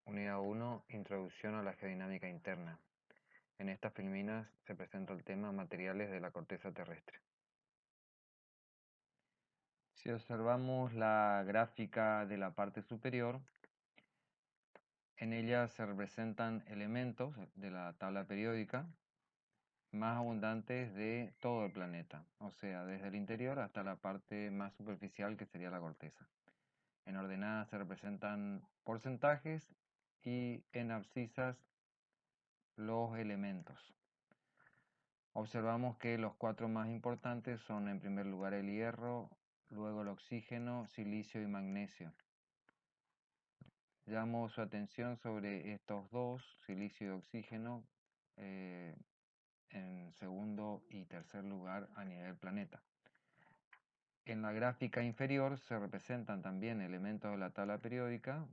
Unidad 1. Introducción a la geodinámica interna. En estas filminas se presenta el tema materiales de la corteza terrestre. Si observamos la gráfica de la parte superior, en ella se representan elementos de la tabla periódica más abundantes de todo el planeta, o sea, desde el interior hasta la parte más superficial que sería la corteza. En ordenadas se representan porcentajes y en abscisas los elementos. Observamos que los cuatro más importantes son en primer lugar el hierro, luego el oxígeno, silicio y magnesio. Llamo su atención sobre estos dos, silicio y oxígeno, en segundo y tercer lugar a nivel del planeta. En la gráfica inferior se representan también elementos de la tabla periódica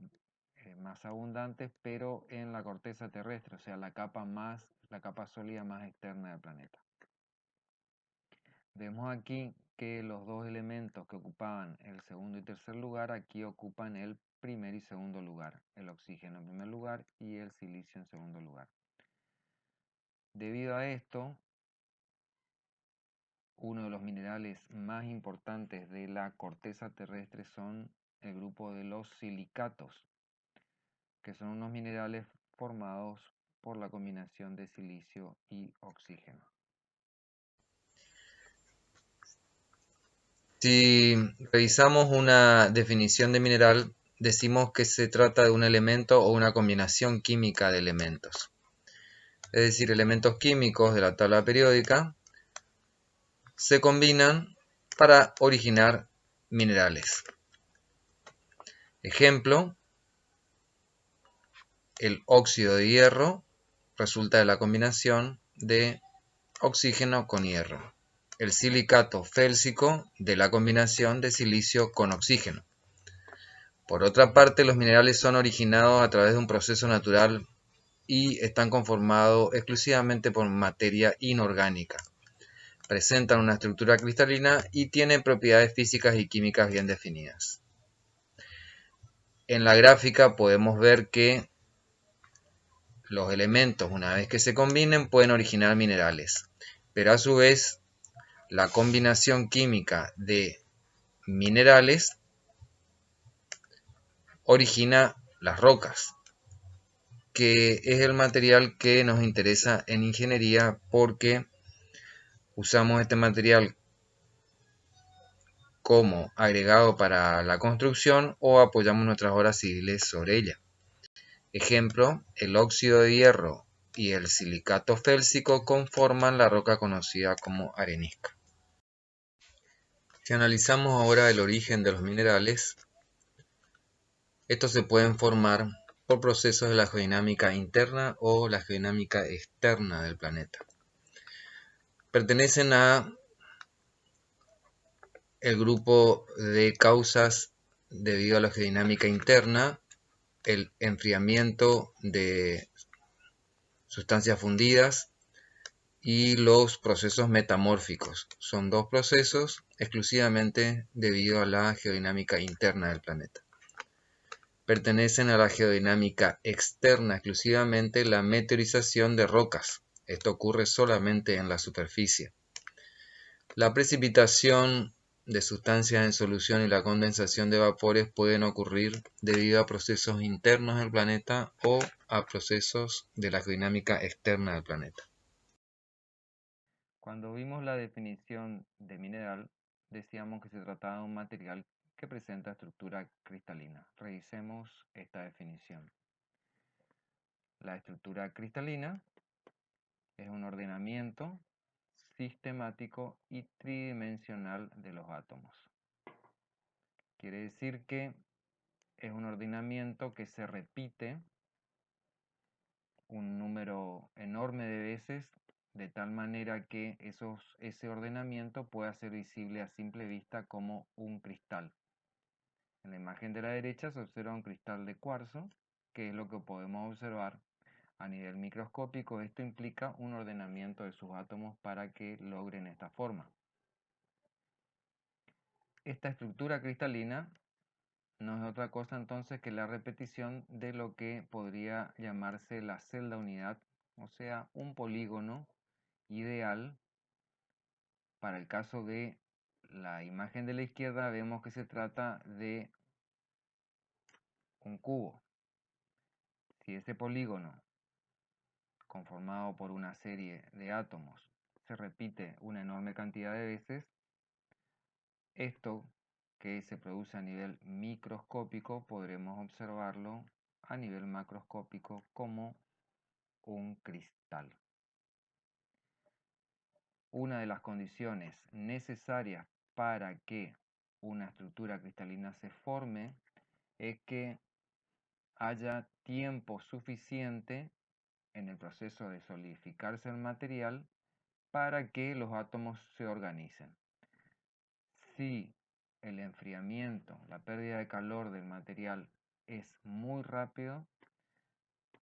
más abundantes, pero en la corteza terrestre, o sea, la capa sólida más externa del planeta. Vemos aquí que los dos elementos que ocupaban el segundo y tercer lugar, aquí ocupan el primer y segundo lugar. El oxígeno en primer lugar y el silicio en segundo lugar. Debido a esto, uno de los minerales más importantes de la corteza terrestre son el grupo de los silicatos, que son unos minerales formados por la combinación de silicio y oxígeno. Si revisamos una definición de mineral, decimos que se trata de un elemento o una combinación química de elementos. Es decir, elementos químicos de la tabla periódica se combinan para originar minerales. Ejemplo, el óxido de hierro resulta de la combinación de oxígeno con hierro. El silicato félsico de la combinación de silicio con oxígeno. Por otra parte, los minerales son originados a través de un proceso natural y están conformados exclusivamente por materia inorgánica. Presentan una estructura cristalina y tienen propiedades físicas y químicas bien definidas. En la gráfica podemos ver que los elementos, una vez que se combinen, pueden originar minerales, pero a su vez la combinación química de minerales origina las rocas, que es el material que nos interesa en ingeniería porque usamos este material como agregado para la construcción o apoyamos nuestras obras civiles sobre ella. Ejemplo, el óxido de hierro y el silicato félsico conforman la roca conocida como arenisca. Si analizamos ahora el origen de los minerales, estos se pueden formar por procesos de la geodinámica interna o la geodinámica externa del planeta. Pertenecen a el grupo de causas debido a la geodinámica interna, el enfriamiento de sustancias fundidas y los procesos metamórficos. Son dos procesos exclusivamente debido a la geodinámica interna del planeta. Pertenecen a la geodinámica externa exclusivamente la meteorización de rocas. Esto ocurre solamente en la superficie. La precipitación de sustancias en solución y la condensación de vapores pueden ocurrir debido a procesos internos del planeta o a procesos de la geodinámica externa del planeta. Cuando vimos la definición de mineral, decíamos que se trataba de un material que presenta estructura cristalina. Revisemos esta definición. La estructura cristalina es un ordenamiento sistemático y tridimensional de los átomos. Quiere decir que es un ordenamiento que se repite un número enorme de veces, de tal manera que ese ordenamiento pueda ser visible a simple vista como un cristal. En la imagen de la derecha se observa un cristal de cuarzo, que es lo que podemos observar a nivel microscópico. Esto implica un ordenamiento de sus átomos para que logren esta forma. Esta estructura cristalina no es otra cosa entonces que la repetición de lo que podría llamarse la celda unidad, o sea, un polígono ideal. Para el caso de la imagen de la izquierda, vemos que se trata de un cubo. Si ese polígono, conformado por una serie de átomos, se repite una enorme cantidad de veces, esto que se produce a nivel microscópico podremos observarlo a nivel macroscópico como un cristal. Una de las condiciones necesarias para que una estructura cristalina se forme es que haya tiempo suficiente en el proceso de solidificarse el material para que los átomos se organicen. Si el enfriamiento, la pérdida de calor del material es muy rápido,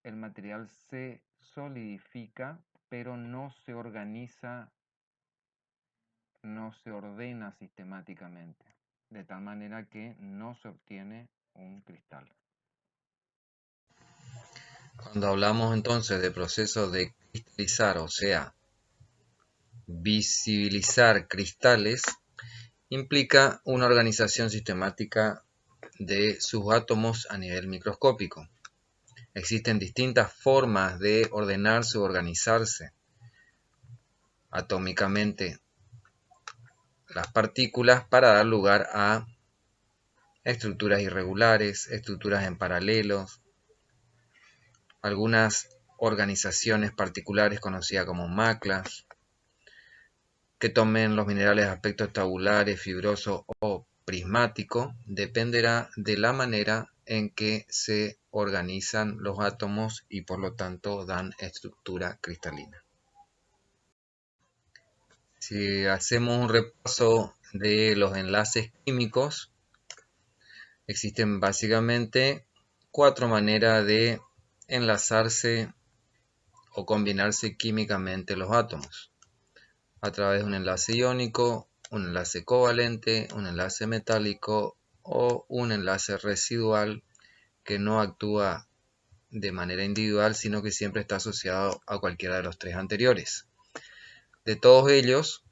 el material se solidifica, pero no se organiza, no se ordena sistemáticamente, de tal manera que no se obtiene un cristal. Cuando hablamos entonces de proceso de cristalizar, o sea, visibilizar cristales, implica una organización sistemática de sus átomos a nivel microscópico. Existen distintas formas de ordenarse o organizarse atómicamente las partículas para dar lugar a estructuras irregulares, estructuras en paralelos, algunas organizaciones particulares conocidas como maclas, que tomen los minerales de aspectos tabulares, fibroso o prismático, dependerá de la manera en que se organizan los átomos y por lo tanto dan estructura cristalina. Si hacemos un repaso de los enlaces químicos, existen básicamente 4 maneras de enlazarse o combinarse químicamente los átomos: a través de un enlace iónico, un enlace covalente, un enlace metálico o un enlace residual que no actúa de manera individual, sino que siempre está asociado a cualquiera de los 3 anteriores. De todos ellos,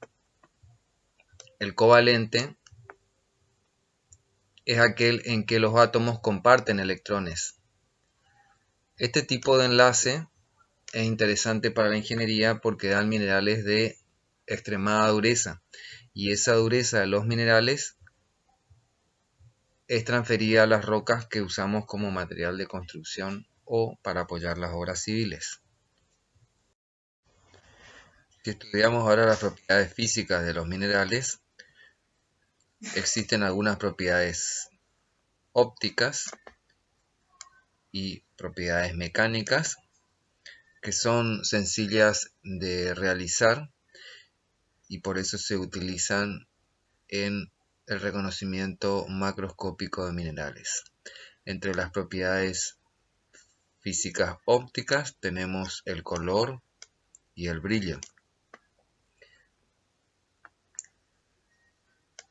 el covalente es aquel en que los átomos comparten electrones. Este tipo de enlace es interesante para la ingeniería porque dan minerales de extremada dureza, y esa dureza de los minerales es transferida a las rocas que usamos como material de construcción o para apoyar las obras civiles. Si estudiamos ahora las propiedades físicas de los minerales, existen algunas propiedades ópticas y propiedades mecánicas que son sencillas de realizar y por eso se utilizan en el reconocimiento macroscópico de minerales. Entre las propiedades físicas ópticas tenemos el color y el brillo.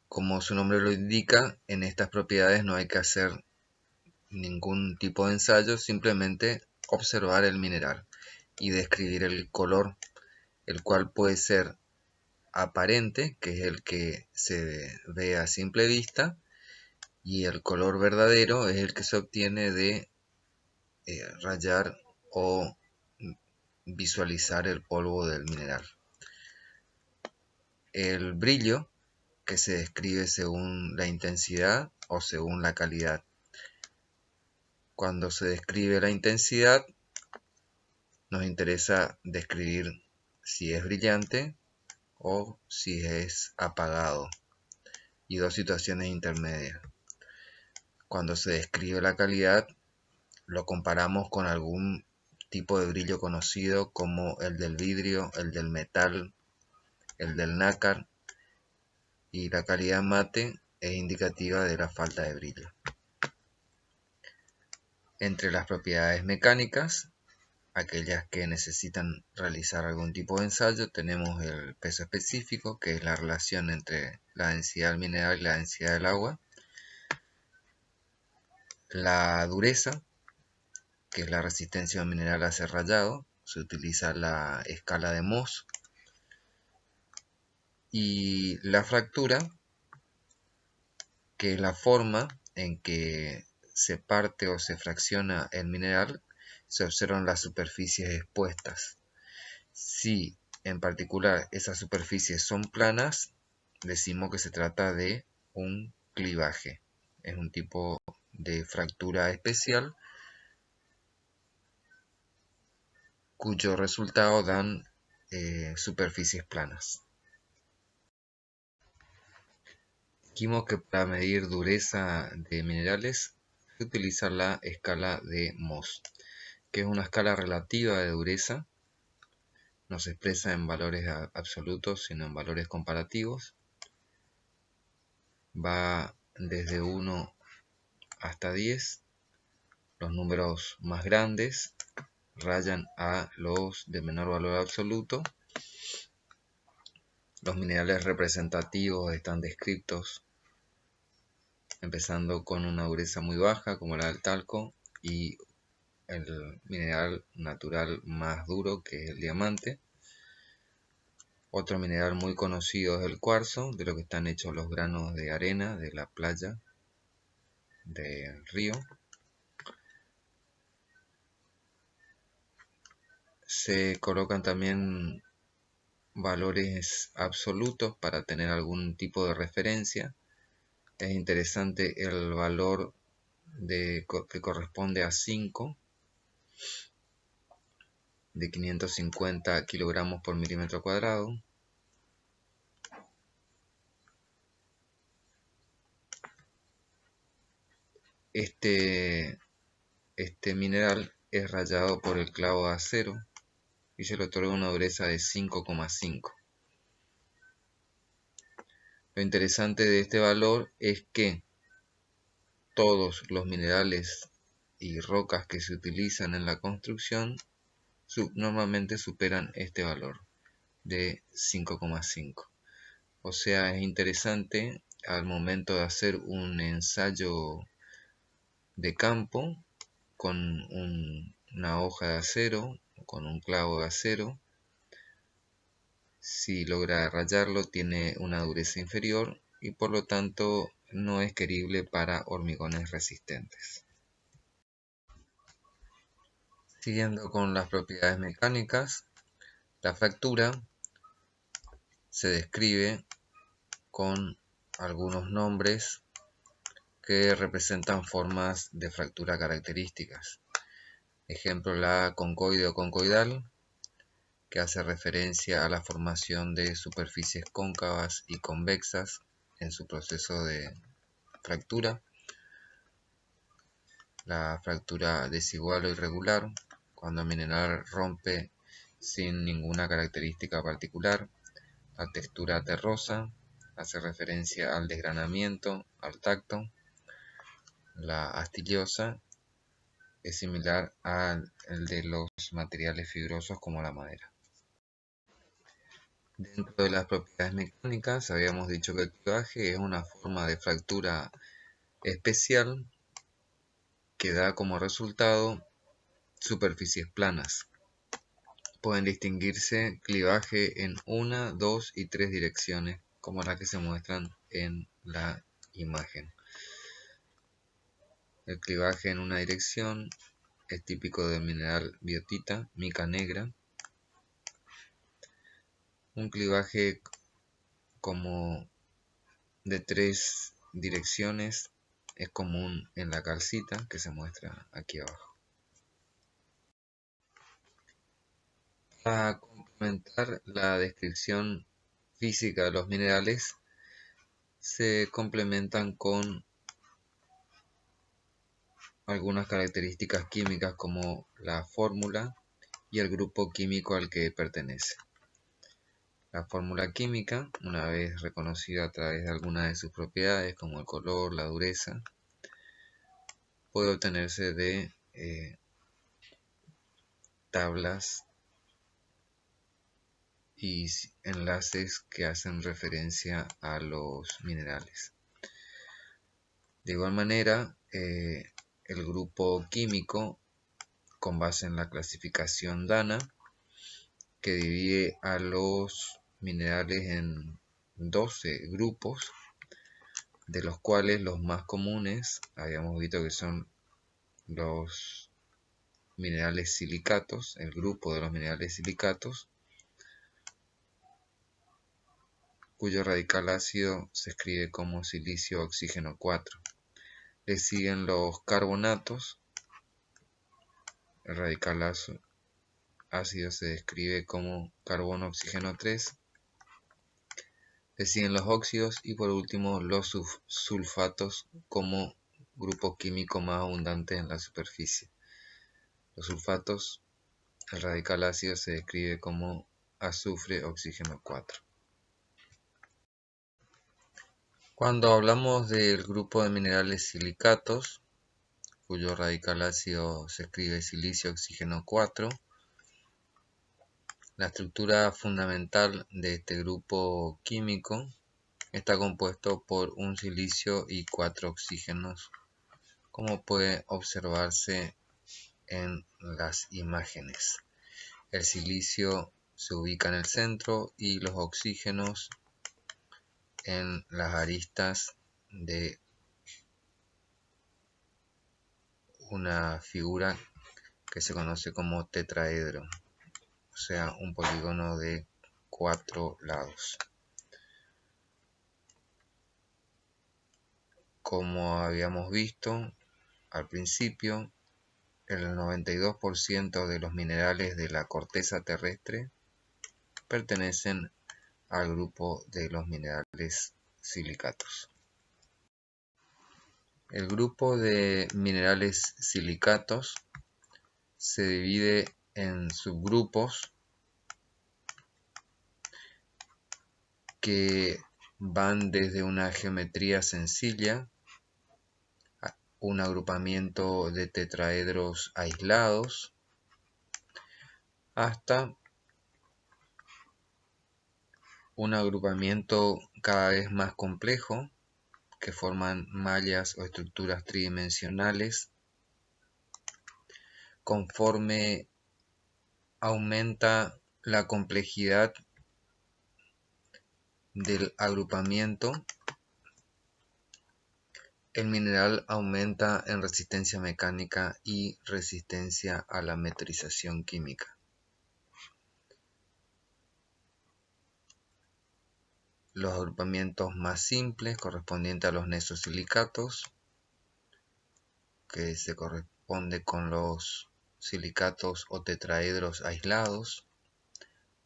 Como su nombre lo indica, en estas propiedades no hay que hacer ningún tipo de ensayo, simplemente observar el mineral y describir el color, el cual puede ser aparente, que es el que se ve a simple vista, y el color verdadero es el que se obtiene de rayar o visualizar el polvo del mineral. El brillo, que se describe según la intensidad o según la calidad. Cuando se describe la intensidad, nos interesa describir si es brillante o si es apagado, y 2 situaciones intermedias. Cuando se describe la calidad, lo comparamos con algún tipo de brillo conocido como el del vidrio, el del metal, el del nácar, y la calidad mate es indicativa de la falta de brillo. Entre las propiedades mecánicas, aquellas que necesitan realizar algún tipo de ensayo, tenemos el peso específico, que es la relación entre la densidad del mineral y la densidad del agua. la dureza, que es la resistencia de un mineral a ser rayado. Se utiliza la escala de Mohs. Y la fractura, que es la forma en que se parte o se fracciona el mineral, se observan las superficies expuestas. Si en particular esas superficies son planas, decimos que se trata de un clivaje. Es un tipo de fractura especial cuyo resultado dan superficies planas. Dijimos que para medir dureza de minerales se utiliza la escala de Mohs, que es una escala relativa de dureza. No se expresa en valores absolutos, sino en valores comparativos. Va desde 1 hasta 10. Los números más grandes rayan a los de menor valor absoluto. Los minerales representativos están descritos empezando con una dureza muy baja, como la del talco, y el mineral natural más duro, que es el diamante. Otro mineral muy conocido es el cuarzo, de lo que están hechos los granos de arena de la playa, del río. Se colocan también valores absolutos para tener algún tipo de referencia. Es interesante el valor que corresponde a 5, de 550 kilogramos por milímetro cuadrado. Este mineral es rayado por el clavo de acero y se le otorga una dureza de 5,5. Lo interesante de este valor es que todos los minerales y rocas que se utilizan en la construcción normalmente superan este valor de 5,5. O sea, es interesante al momento de hacer un ensayo de campo con una hoja de acero, con un clavo de acero. Si logra rayarlo, tiene una dureza inferior y por lo tanto no es querible para hormigones resistentes. Siguiendo con las propiedades mecánicas, la fractura se describe con algunos nombres que representan formas de fractura características. Ejemplo, la concoide o concoidal, que hace referencia a la formación de superficies cóncavas y convexas en su proceso de fractura. La fractura desigual o irregular, cuando el mineral rompe sin ninguna característica particular. La textura terrosa, hace referencia al desgranamiento, al tacto. La astillosa es similar al de los materiales fibrosos como la madera. Dentro de las propiedades mecánicas habíamos dicho que el clivaje es una forma de fractura especial que da como resultado superficies planas. Pueden distinguirse clivaje en 1, 2 y 3 direcciones, como las que se muestran en la imagen. El clivaje en una dirección es típico del mineral biotita, mica negra. Un clivaje como de 3 direcciones es común en la calcita, que se muestra aquí abajo. Para complementar la descripción física de los minerales, se complementan con algunas características químicas como la fórmula y el grupo químico al que pertenece. La fórmula química, una vez reconocida a través de algunas de sus propiedades como el color, la dureza, puede obtenerse de tablas y enlaces que hacen referencia a los minerales. De igual manera, el grupo químico con base en la clasificación Dana, que divide a los minerales en 12 grupos, de los cuales los más comunes habíamos visto que son los minerales silicatos, el grupo de los minerales silicatos, cuyo radical ácido se escribe como silicio oxígeno 4. Le siguen los carbonatos, el radical ácido se describe como carbono oxígeno 3. Le siguen los óxidos y por último los sulfatos como grupo químico más abundante en la superficie. Los sulfatos, el radical ácido se describe como azufre oxígeno 4. Cuando hablamos del grupo de minerales silicatos, cuyo radical ácido se escribe silicio oxígeno 4, la estructura fundamental de este grupo químico está compuesto por un silicio y 4 oxígenos, como puede observarse en las imágenes. El silicio se ubica en el centro y los oxígenos en las aristas de una figura que se conoce como tetraedro, o sea, un polígono de 4 lados. Como habíamos visto al principio, el 92% de los minerales de la corteza terrestre pertenecen al grupo de los minerales silicatos. El grupo de minerales silicatos se divide en subgrupos que van desde una geometría sencilla, un agrupamiento de tetraedros aislados, hasta un agrupamiento cada vez más complejo que forman mallas o estructuras tridimensionales. Conforme aumenta la complejidad del agrupamiento, el mineral aumenta en resistencia mecánica y resistencia a la metrización química. Los agrupamientos más simples correspondientes a los nesosilicatos, que se corresponde con los silicatos o tetraedros aislados,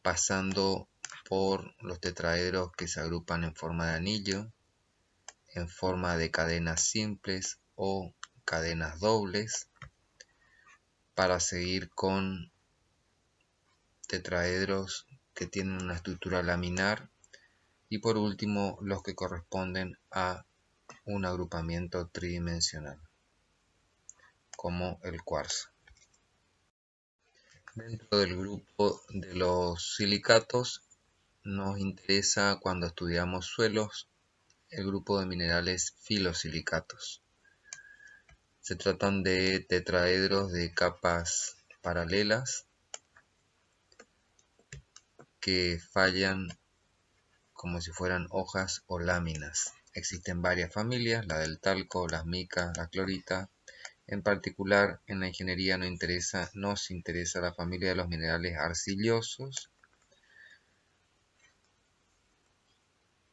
pasando por los tetraedros que se agrupan en forma de anillo, en forma de cadenas simples o cadenas dobles, para seguir con tetraedros que tienen una estructura laminar y por último los que corresponden a un agrupamiento tridimensional, como el cuarzo. Dentro del grupo de los silicatos nos interesa, cuando estudiamos suelos, el grupo de minerales filosilicatos. Se tratan de tetraedros de capas paralelas que fallan como si fueran hojas o láminas. Existen varias familias, la del talco, las micas, la clorita. En particular, en la ingeniería nos interesa la familia de los minerales arcillosos,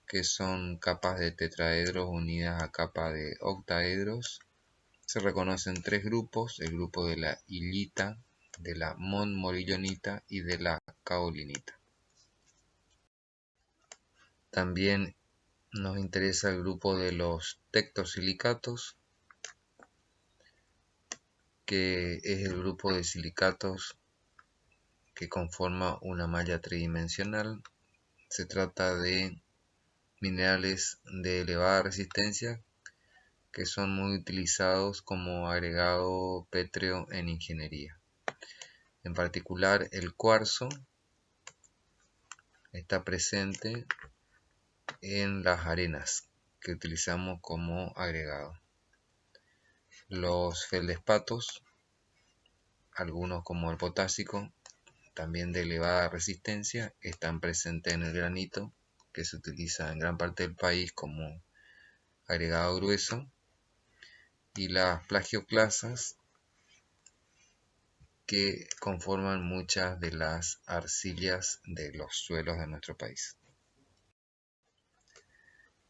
que son capas de tetraedros unidas a capas de octaedros. Se reconocen 3 grupos: el grupo de la illita, de la montmorillonita y de la kaolinita. También nos interesa el grupo de los tectosilicatos, que es el grupo de silicatos que conforma una malla tridimensional. Se trata de minerales de elevada resistencia que son muy utilizados como agregado pétreo en ingeniería. En particular, el cuarzo está presente en las arenas que utilizamos como agregado. Los feldespatos, algunos como el potásico, también de elevada resistencia, están presentes en el granito, que se utiliza en gran parte del país como agregado grueso, y las plagioclasas, que conforman muchas de las arcillas de los suelos de nuestro país.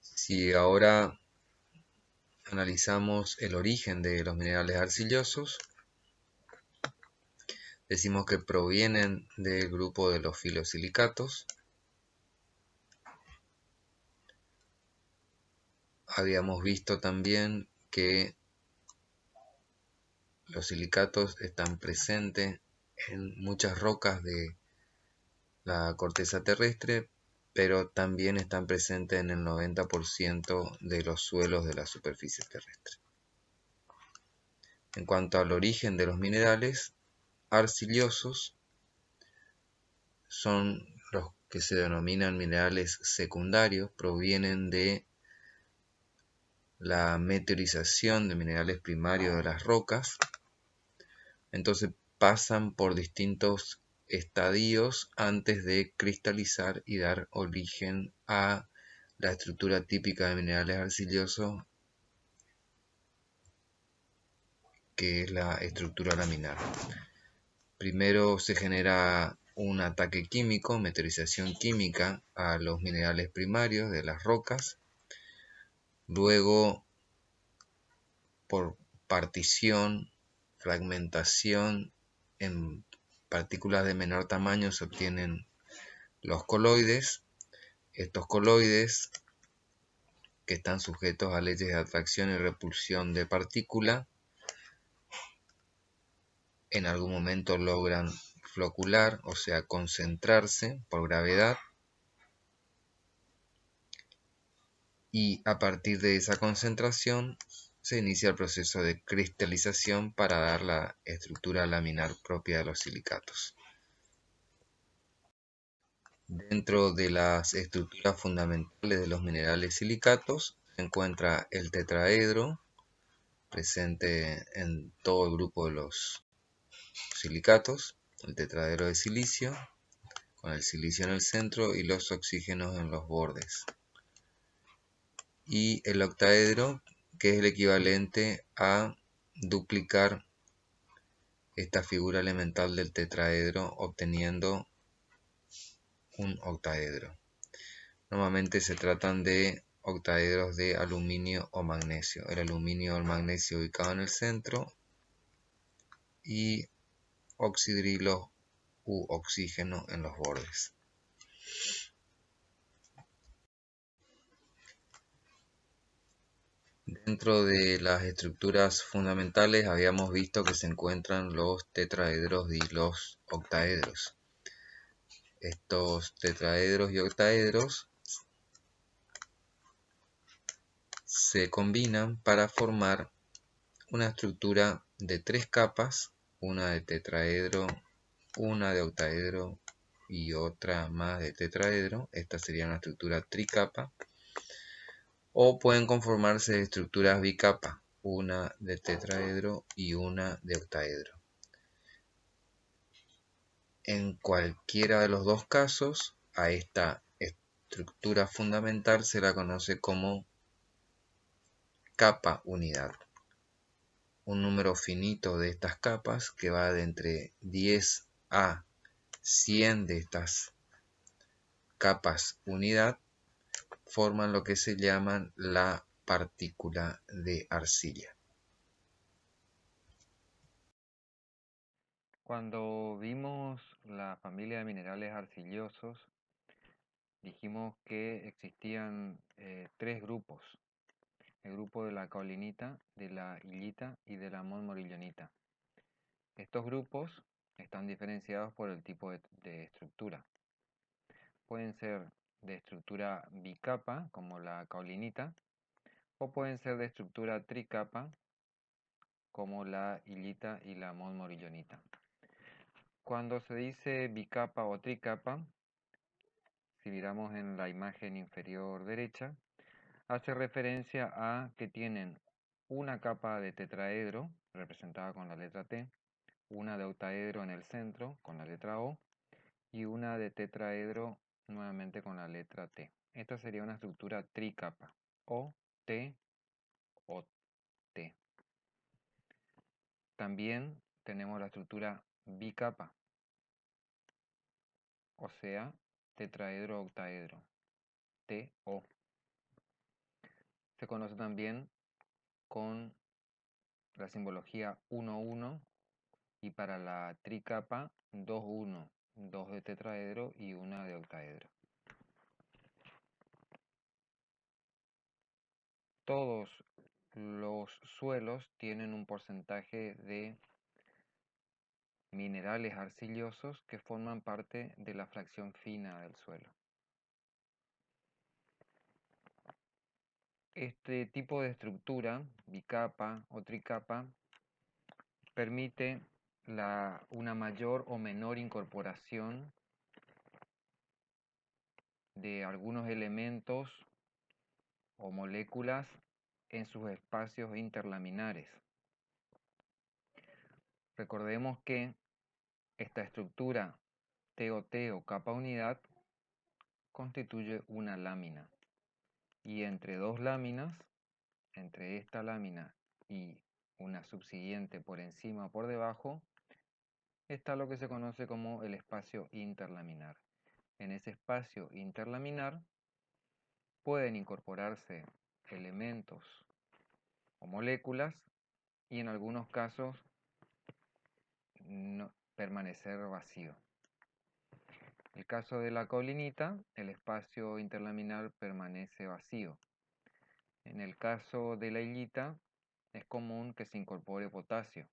Si ahora analizamos el origen de los minerales arcillosos, decimos que provienen del grupo de los filosilicatos. Habíamos visto también que los silicatos están presentes en muchas rocas de la corteza terrestre, pero también están presentes en el 90% de los suelos de la superficie terrestre. En cuanto al origen de los minerales arcillosos, son los que se denominan minerales secundarios, provienen de la meteorización de minerales primarios de las rocas. Entonces pasan por distintos estadios antes de cristalizar y dar origen a la estructura típica de minerales arcillosos, que es la estructura laminar. Primero se genera un ataque químico, meteorización química a los minerales primarios de las rocas. Luego, por partición, fragmentación en partículas de menor tamaño, se obtienen los coloides. Estos coloides, que están sujetos a leyes de atracción y repulsión de partícula, en algún momento logran flocular, o sea, concentrarse por gravedad, y a partir de esa concentración se inicia el proceso de cristalización para dar la estructura laminar propia de los silicatos. Dentro de las estructuras fundamentales de los minerales silicatos se encuentra el tetraedro, presente en todo el grupo de los silicatos, el tetraedro de silicio, con el silicio en el centro y los oxígenos en los bordes. Y el octaedro, que es el equivalente a duplicar esta figura elemental del tetraedro, obteniendo un octaedro. Normalmente se tratan de octaedros de aluminio o magnesio. El aluminio o el magnesio ubicado en el centro y oxidrilo u oxígeno en los bordes. Dentro de las estructuras fundamentales habíamos visto que se encuentran los tetraedros y los octaedros. Estos tetraedros y octaedros se combinan para formar una estructura de 3 capas, una de tetraedro, una de octaedro y otra más de tetraedro. Esta sería una estructura tricapa. O pueden conformarse de estructuras bicapa, una de tetraedro y una de octaedro. En cualquiera de los dos casos, a esta estructura fundamental se la conoce como capa unidad. Un número finito de estas capas, que va de entre 10 a 100 de estas capas unidad, forman lo que se llaman la partícula de arcilla. Cuando vimos la familia de minerales arcillosos, dijimos que existían tres grupos: el grupo de la caolinita, de la illita y de la montmorillonita. Estos grupos están diferenciados por el tipo de estructura. Pueden ser de estructura bicapa, como la caolinita, o pueden ser de estructura tricapa, como la illita y la montmorillonita. Cuando se dice bicapa o tricapa, si miramos en la imagen inferior derecha, hace referencia a que tienen una capa de tetraedro, representada con la letra T, una de octaedro en el centro, con la letra O, y una de tetraedro nuevamente con la letra T. Esta sería una estructura tricapa, O, T, O, T. También tenemos la estructura bicapa, o sea, tetraedro octaedro, TO. Se conoce también con la simbología 1-1 y para la tricapa 2-1, 2 de tetraedro y una de octaedro. Todos los suelos tienen un porcentaje de minerales arcillosos que forman parte de la fracción fina del suelo. Este tipo de estructura, bicapa o tricapa, permite una mayor o menor incorporación de algunos elementos o moléculas en sus espacios interlaminares. Recordemos que esta estructura TOT o capa unidad constituye una lámina y entre dos láminas, entre esta lámina y una subsiguiente por encima o por debajo, está lo que se conoce como el espacio interlaminar. En ese espacio interlaminar pueden incorporarse elementos o moléculas y en algunos casos permanecer vacío. En el caso de la caulinita, el espacio interlaminar permanece vacío. En el caso de la illita, es común que se incorpore potasio.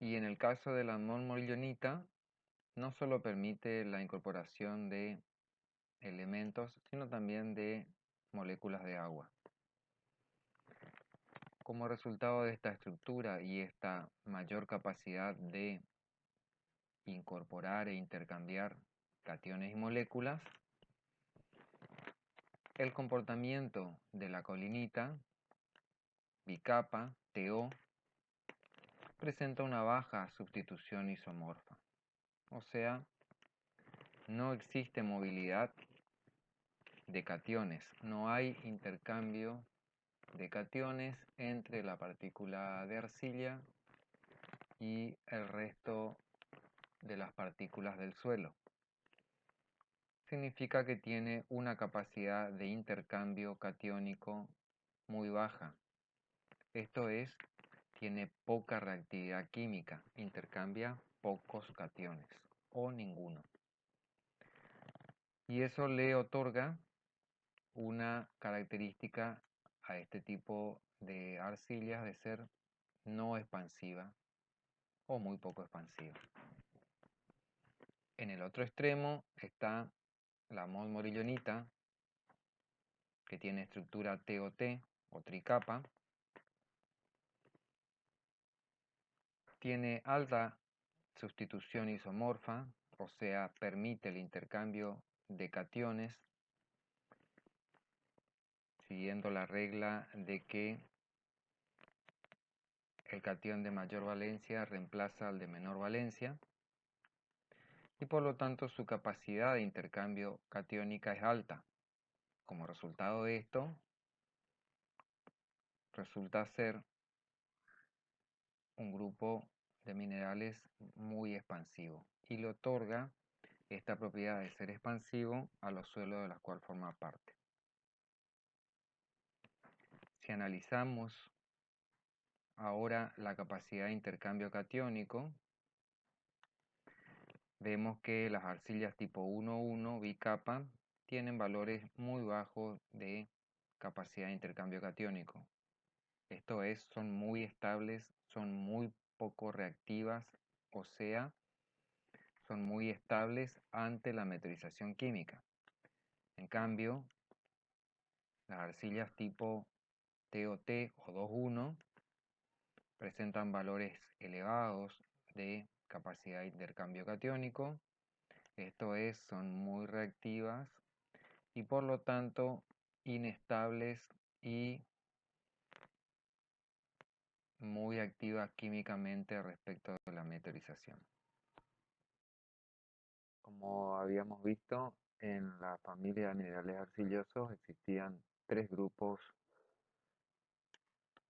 Y en el caso de la monmorillonita, no solo permite la incorporación de elementos, sino también de moléculas de agua. Como resultado de esta estructura y esta mayor capacidad de incorporar e intercambiar cationes y moléculas, el comportamiento de la caulinita, bicapa, TO, presenta una baja sustitución isomorfa. O sea, no existe movilidad de cationes, no hay intercambio de cationes entre la partícula de arcilla y el resto de las partículas del suelo. Significa que tiene una capacidad de intercambio catiónico muy baja. Esto es, tiene poca reactividad química, intercambia pocos cationes o ninguno. Y eso le otorga una característica a este tipo de arcillas de ser no expansiva o muy poco expansiva. En el otro extremo está la monmorillonita, que tiene estructura TOT o tricapa. Tiene alta sustitución isomorfa, o sea, permite el intercambio de cationes, siguiendo la regla de que el catión de mayor valencia reemplaza al de menor valencia, y por lo tanto su capacidad de intercambio catiónica es alta. Como resultado de esto, resulta ser un grupo de minerales muy expansivo y le otorga esta propiedad de ser expansivo a los suelos de los cuales forma parte. Si analizamos ahora la capacidad de intercambio catiónico, vemos que las arcillas tipo 1,1 bicapa tienen valores muy bajos de capacidad de intercambio catiónico. Esto es, son muy estables, son muy poco reactivas, o sea, son muy estables ante la meteorización química. En cambio, las arcillas tipo TOT o 2,1 presentan valores elevados de capacidad de intercambio catiónico, esto es, son muy reactivas y por lo tanto inestables y muy activa químicamente respecto de la meteorización. Como habíamos visto, en la familia de minerales arcillosos existían tres grupos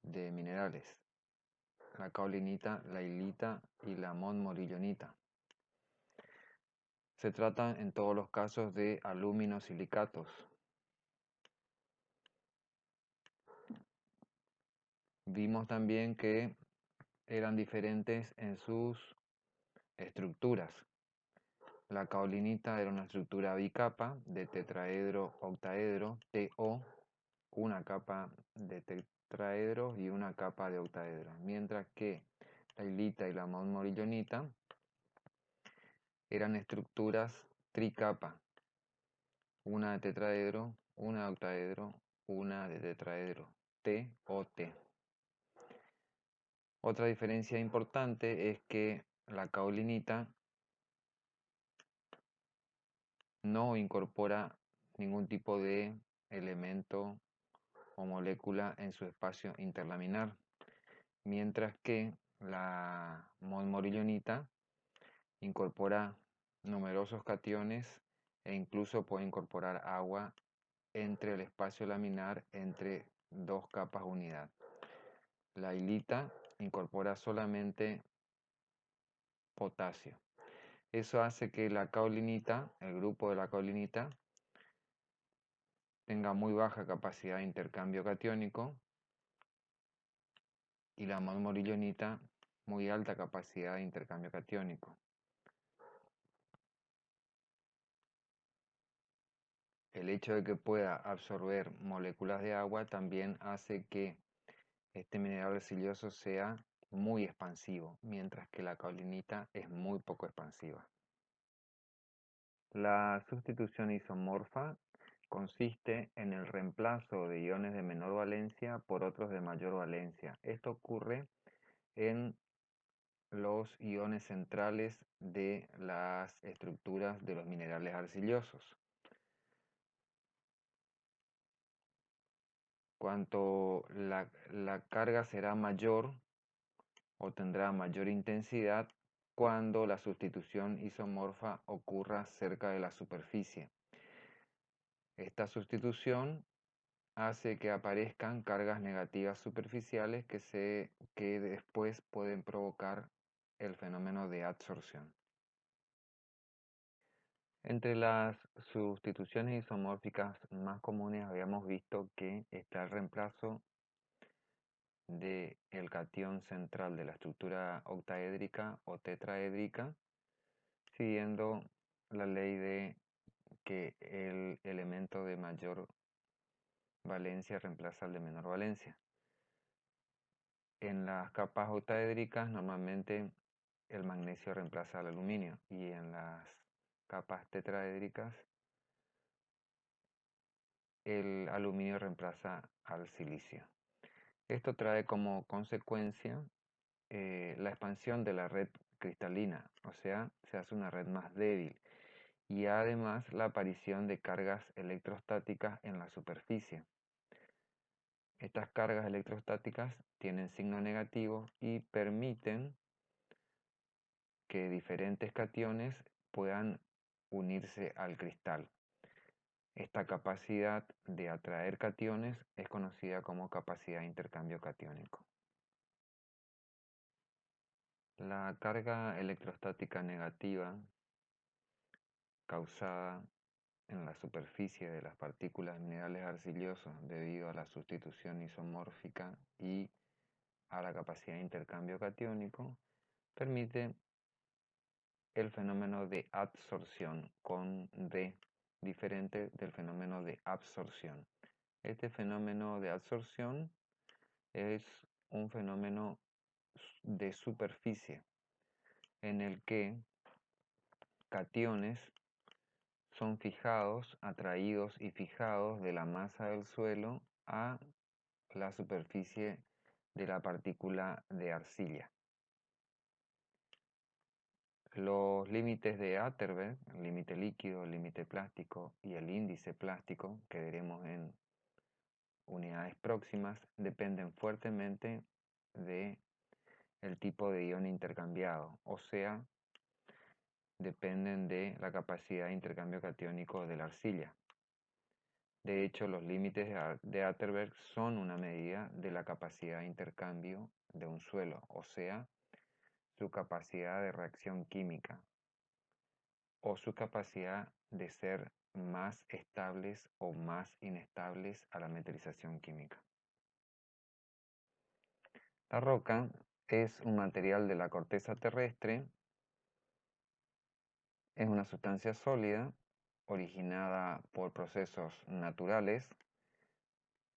de minerales: la caolinita, la ilita y la montmorillonita. Se tratan en todos los casos de aluminosilicatos. Vimos también que eran diferentes en sus estructuras. La caolinita era una estructura bicapa de tetraedro octaedro, TO, una capa de tetraedros y una capa de octaedros, mientras que la ilita y la montmorillonita eran estructuras tricapa, una de tetraedro, una de octaedro, una de tetraedro, TOT. Otra diferencia importante es que la caolinita no incorpora ningún tipo de elemento o molécula en su espacio interlaminar, mientras que la montmorillonita incorpora numerosos cationes e incluso puede incorporar agua entre el espacio laminar entre dos capas unidad. La ilita incorpora solamente potasio. Eso hace que la caolinita, el grupo de la caolinita, tenga muy baja capacidad de intercambio catiónico y la montmorillonita muy alta capacidad de intercambio catiónico. El hecho de que pueda absorber moléculas de agua también hace que este mineral arcilloso sea muy expansivo, mientras que la caolinita es muy poco expansiva. La sustitución isomorfa consiste en el reemplazo de iones de menor valencia por otros de mayor valencia. Esto ocurre en los iones centrales de las estructuras de los minerales arcillosos. Cuanto la carga será mayor o tendrá mayor intensidad cuando la sustitución isomorfa ocurra cerca de la superficie. Esta sustitución hace que aparezcan cargas negativas superficiales que después pueden provocar el fenómeno de adsorción. Entre las sustituciones isomórficas más comunes habíamos visto que está el reemplazo del catión central de la estructura octaédrica o tetraédrica, siguiendo la ley de que el elemento de mayor valencia reemplaza al de menor valencia. En las capas octaédricas normalmente el magnesio reemplaza al aluminio y en las capas tetraédricas el aluminio reemplaza al silicio. Esto trae como consecuencia la expansión de la red cristalina, o sea, se hace una red más débil, y además la aparición de cargas electrostáticas en la superficie. Estas cargas electrostáticas tienen signo negativo y permiten que diferentes cationes puedan unirse al cristal. Esta capacidad de atraer cationes es conocida como capacidad de intercambio catiónico. La carga electrostática negativa causada en la superficie de las partículas minerales arcillosos debido a la sustitución isomórfica y a la capacidad de intercambio catiónico permite el fenómeno de adsorción con D, diferente del fenómeno de absorción. Este fenómeno de adsorción es un fenómeno de superficie en el que cationes son fijados, atraídos y fijados de la masa del suelo a la superficie de la partícula de arcilla. Los límites de Atterberg, el límite líquido, el límite plástico y el índice plástico, que veremos en unidades próximas dependen fuertemente de el tipo de ion intercambiado, o sea, dependen de la capacidad de intercambio catiónico de la arcilla. De hecho, los límites de Atterberg son una medida de la capacidad de intercambio de un suelo, o sea, su capacidad de reacción química o su capacidad de ser más estables o más inestables a la meteorización química. La roca es un material de la corteza terrestre, es una sustancia sólida originada por procesos naturales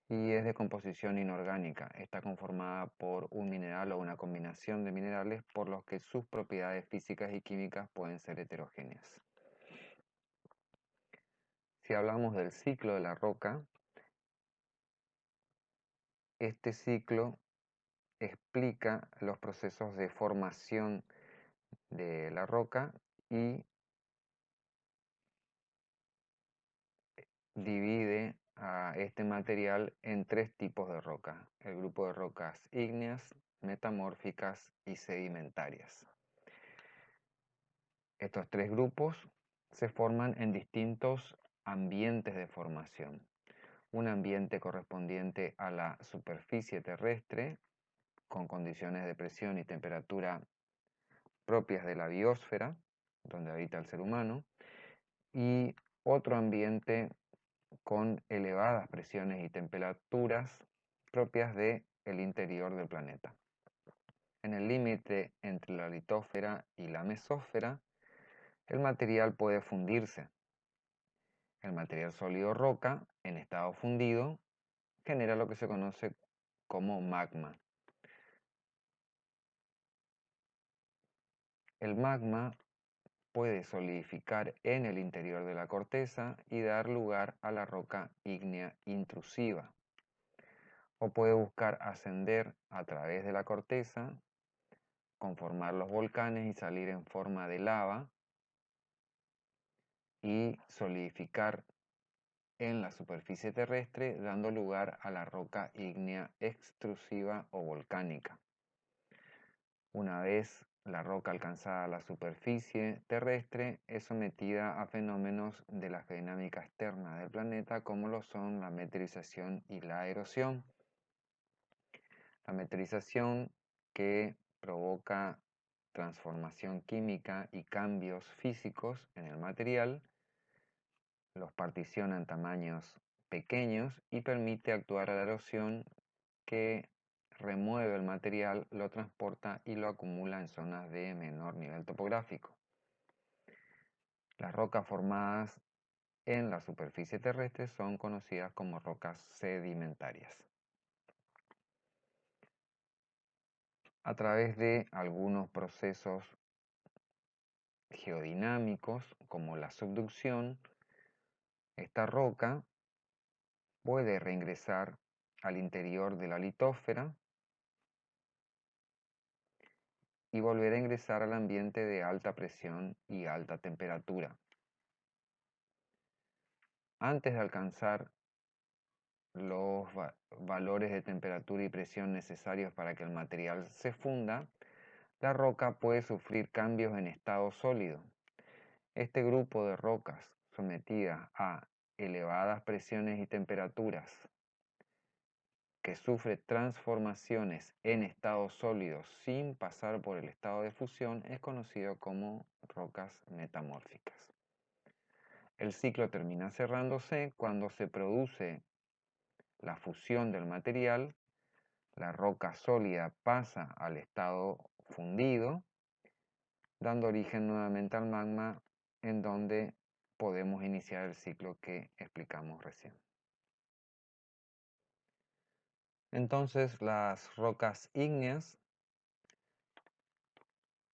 y es de composición inorgánica. Está conformada por un mineral o una combinación de minerales por los que sus propiedades físicas y químicas pueden ser heterogéneas. Si hablamos del ciclo de la roca, este ciclo explica los procesos de formación de la roca y divide a este material en tres tipos de rocas: el grupo de rocas ígneas, metamórficas y sedimentarias. Estos tres grupos se forman en distintos ambientes de formación. Un ambiente correspondiente a la superficie terrestre, con condiciones de presión y temperatura propias de la biosfera, donde habita el ser humano, y otro ambiente con elevadas presiones y temperaturas propias del interior del planeta. En el límite entre la litósfera y la mesósfera, el material puede fundirse. El material sólido roca, en estado fundido, genera lo que se conoce como magma. El magma puede solidificar en el interior de la corteza y dar lugar a la roca ígnea intrusiva, o puede buscar ascender a través de la corteza, conformar los volcanes y salir en forma de lava y solidificar en la superficie terrestre, dando lugar a la roca ígnea extrusiva o volcánica. Una vez la roca alcanzada la superficie terrestre, es sometida a fenómenos de la dinámica externa del planeta, como lo son la meteorización y la erosión. La meteorización, que provoca transformación química y cambios físicos en el material, los particiona en tamaños pequeños y permite actuar a la erosión, que remueve el material, lo transporta y lo acumula en zonas de menor nivel topográfico. Las rocas formadas en la superficie terrestre son conocidas como rocas sedimentarias. A través de algunos procesos geodinámicos, como la subducción, esta roca puede reingresar al interior de la litósfera y volver a ingresar al ambiente de alta presión y alta temperatura. Antes de alcanzar los valores de temperatura y presión necesarios para que el material se funda, la roca puede sufrir cambios en estado sólido. Este grupo de rocas sometidas a elevadas presiones y temperaturas, que sufre transformaciones en estados sólidos sin pasar por el estado de fusión, es conocido como rocas metamórficas. El ciclo termina cerrándose cuando se produce la fusión del material, la roca sólida pasa al estado fundido, dando origen nuevamente al magma, en donde podemos iniciar el ciclo que explicamos recién. Entonces, las rocas ígneas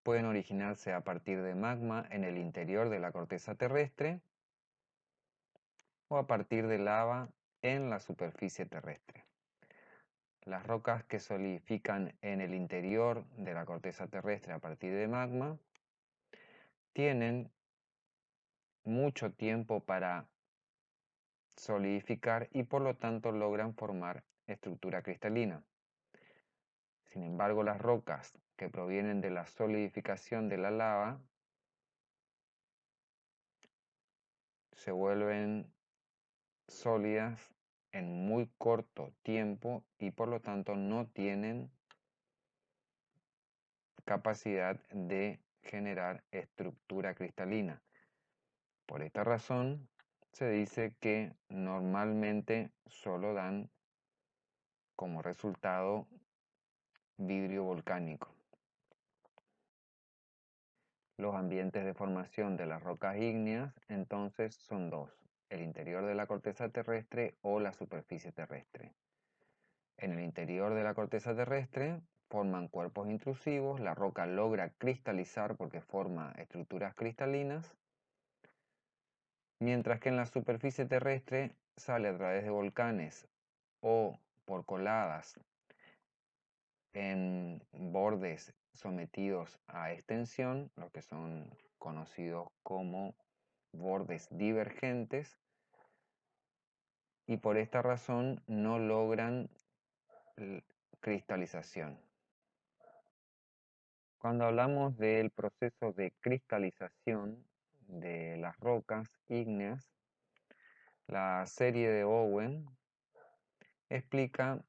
pueden originarse a partir de magma en el interior de la corteza terrestre o a partir de lava en la superficie terrestre. Las rocas que solidifican en el interior de la corteza terrestre a partir de magma tienen mucho tiempo para solidificar y por lo tanto logran formar estructura cristalina. Sin embargo, las rocas que provienen de la solidificación de la lava se vuelven sólidas en muy corto tiempo y por lo tanto no tienen capacidad de generar estructura cristalina. Por esta razón se dice que normalmente solo dan como resultado vidrio volcánico. Los ambientes de formación de las rocas ígneas entonces son dos: el interior de la corteza terrestre o la superficie terrestre. En el interior de la corteza terrestre forman cuerpos intrusivos, la roca logra cristalizar porque forma estructuras cristalinas, mientras que en la superficie terrestre sale a través de volcanes o por coladas en bordes sometidos a extensión, lo que son conocidos como bordes divergentes, y por esta razón no logran cristalización. Cuando hablamos del proceso de cristalización de las rocas ígneas, la serie de Owen explica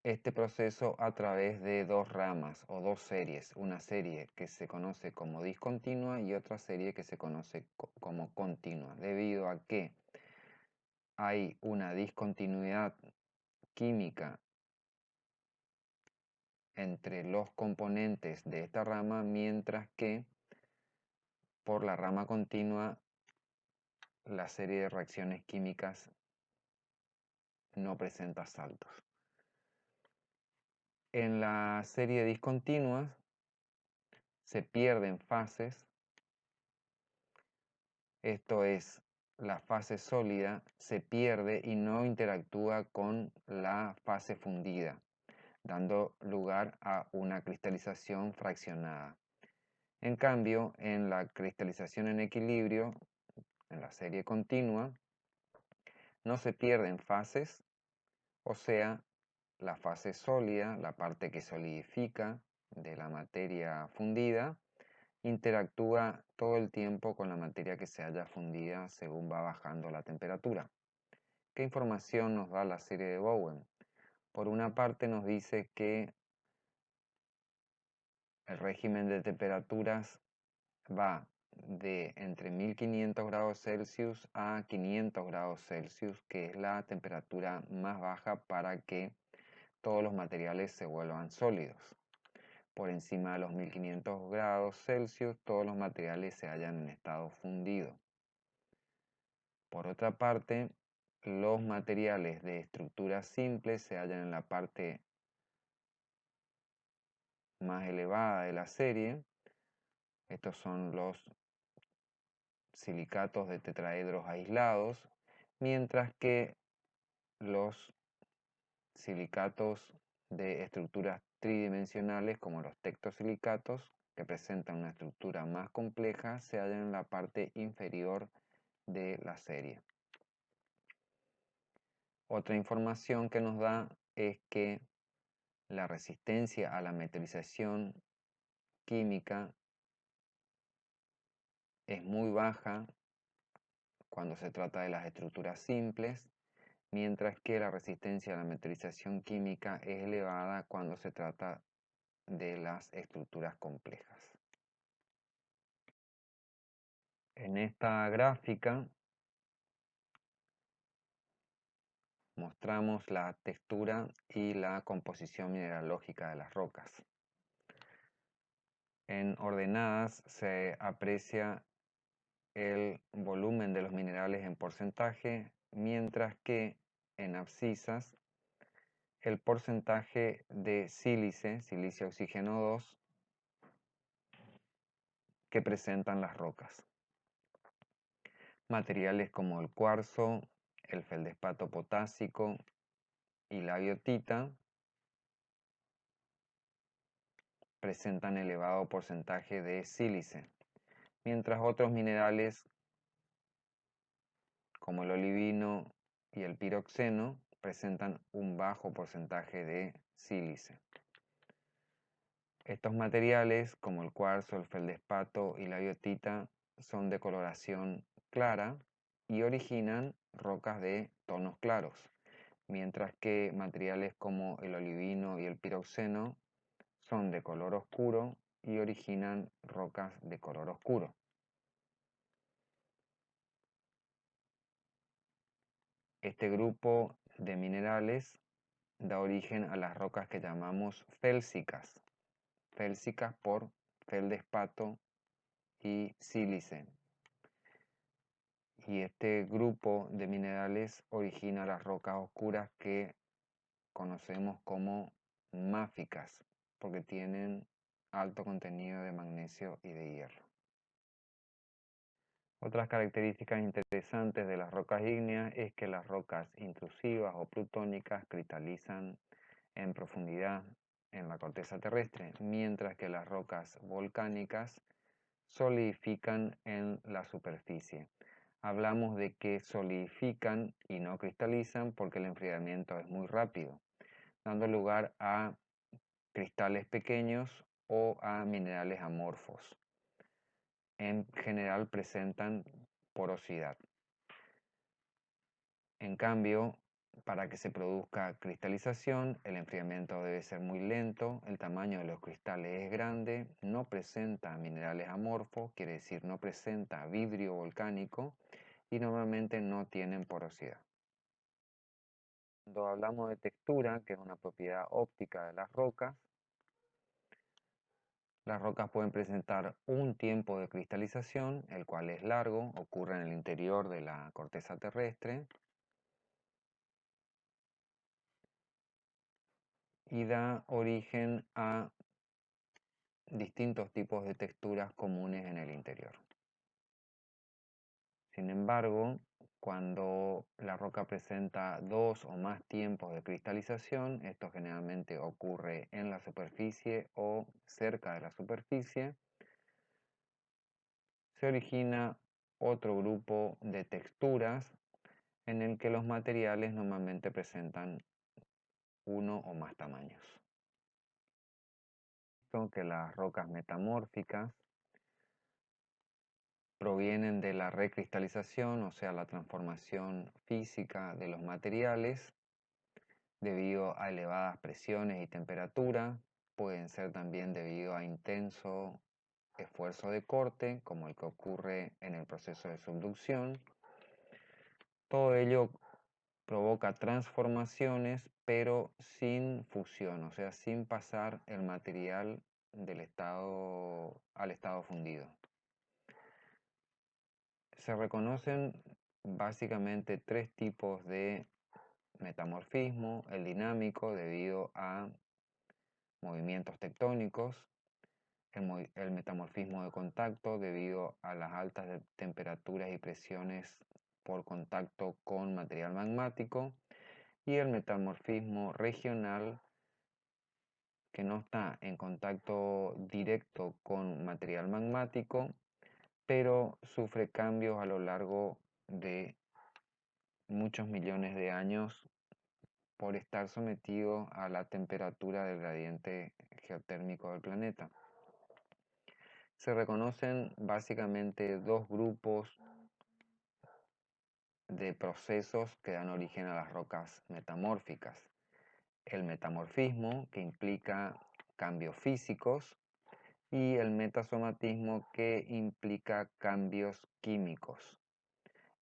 este proceso a través de dos ramas o dos series, una serie que se conoce como discontinua y otra serie que se conoce como continua, debido a que hay una discontinuidad química entre los componentes de esta rama, mientras que por la rama continua la serie de reacciones químicas no presenta saltos. En la serie discontinua se pierden fases, esto es, la fase sólida se pierde y no interactúa con la fase fundida, dando lugar a una cristalización fraccionada. En cambio, en la cristalización en equilibrio, en la serie continua, no se pierden fases, o sea, la fase sólida, la parte que solidifica de la materia fundida, interactúa todo el tiempo con la materia que se haya fundida según va bajando la temperatura. ¿Qué información nos da la serie de Bowen? Por una parte nos dice que el régimen de temperaturas va de entre 1500 grados Celsius a 500 grados Celsius, que es la temperatura más baja para que todos los materiales se vuelvan sólidos. Por encima de los 1500 grados Celsius, todos los materiales se hallan en estado fundido. Por otra parte, los materiales de estructura simple se hallan en la parte más elevada de la serie. Estos son los silicatos de tetraedros aislados, mientras que los silicatos de estructuras tridimensionales, como los tectosilicatos, que presentan una estructura más compleja, se hallan en la parte inferior de la serie. Otra información que nos da es que la resistencia a la meteorización química es muy baja cuando se trata de las estructuras simples, mientras que la resistencia a la meteorización química es elevada cuando se trata de las estructuras complejas. En esta gráfica mostramos la textura y la composición mineralógica de las rocas. En ordenadas se aprecia el volumen de los minerales en porcentaje, mientras que en abscisas el porcentaje de sílice, silicio oxígeno 2, que presentan las rocas. Materiales como el cuarzo, el feldespato potásico y la biotita presentan elevado porcentaje de sílice, mientras otros minerales como el olivino y el piroxeno, presentan un bajo porcentaje de sílice. Estos materiales, como el cuarzo, el feldespato y la biotita, son de coloración clara y originan rocas de tonos claros, mientras que materiales como el olivino y el piroxeno son de color oscuro y originan rocas de color oscuro. Este grupo de minerales da origen a las rocas que llamamos félsicas, félsicas por feldespato y sílice. Y este grupo de minerales origina las rocas oscuras que conocemos como máficas, porque tienen alto contenido de magnesio y de hierro. Otras características interesantes de las rocas ígneas es que las rocas intrusivas o plutónicas cristalizan en profundidad en la corteza terrestre, mientras que las rocas volcánicas solidifican en la superficie. Hablamos de que solidifican y no cristalizan porque el enfriamiento es muy rápido, dando lugar a cristales pequeños o a minerales amorfos. En general presentan porosidad. En cambio, para que se produzca cristalización, el enfriamiento debe ser muy lento, el tamaño de los cristales es grande, no presenta minerales amorfos, quiere decir no presenta vidrio volcánico y normalmente no tienen porosidad. Cuando hablamos de textura, que es una propiedad óptica de las rocas pueden presentar un tiempo de cristalización, el cual es largo, ocurre en el interior de la corteza terrestre y da origen a distintos tipos de texturas comunes en el interior. Sin embargo, cuando la roca presenta dos o más tiempos de cristalización, esto generalmente ocurre en la superficie o cerca de la superficie, se origina otro grupo de texturas en el que los materiales normalmente presentan uno o más tamaños. Que las rocas metamórficas provienen de la recristalización, o sea, la transformación física de los materiales debido a elevadas presiones y temperatura. Pueden ser también debido a intenso esfuerzo de corte, como el que ocurre en el proceso de subducción. Todo ello provoca transformaciones, pero sin fusión, o sea, sin pasar el material del estado al estado fundido. Se reconocen básicamente tres tipos de metamorfismo: el dinámico debido a movimientos tectónicos, el metamorfismo de contacto debido a las altas temperaturas y presiones por contacto con material magmático, y el metamorfismo regional, que no está en contacto directo con material magmático, pero sufre cambios a lo largo de muchos millones de años por estar sometido a la temperatura del gradiente geotérmico del planeta. Se reconocen básicamente dos grupos de procesos que dan origen a las rocas metamórficas: el metamorfismo, que implica cambios físicos, y el metasomatismo, que implica cambios químicos.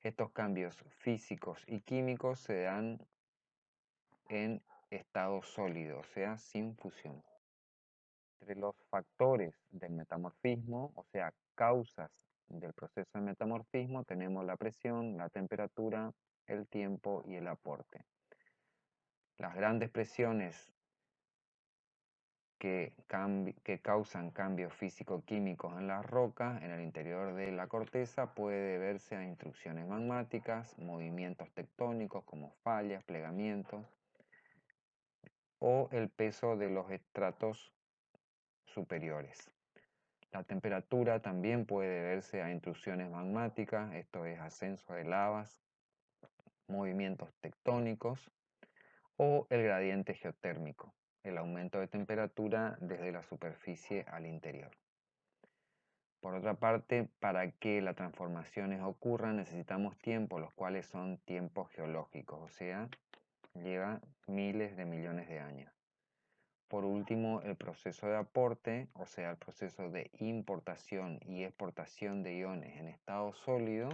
Estos cambios físicos y químicos se dan en estado sólido, o sea, sin fusión. Entre los factores del metamorfismo, o sea, causas del proceso de metamorfismo, tenemos la presión, la temperatura, el tiempo y el aporte. Las grandes presiones que causan cambios físico-químicos en las rocas en el interior de la corteza puede deberse a intrusiones magmáticas, movimientos tectónicos como fallas, plegamientos, o el peso de los estratos superiores. La temperatura también puede deberse a intrusiones magmáticas, esto es ascenso de lavas movimientos tectónicos o el gradiente geotérmico, el aumento de temperatura desde la superficie al interior. Por otra parte, para que las transformaciones ocurran necesitamos tiempos, los cuales son tiempos geológicos, o sea, lleva miles de millones de años. Por último, el proceso de aporte, o sea, el proceso de importación y exportación de iones en estado sólido,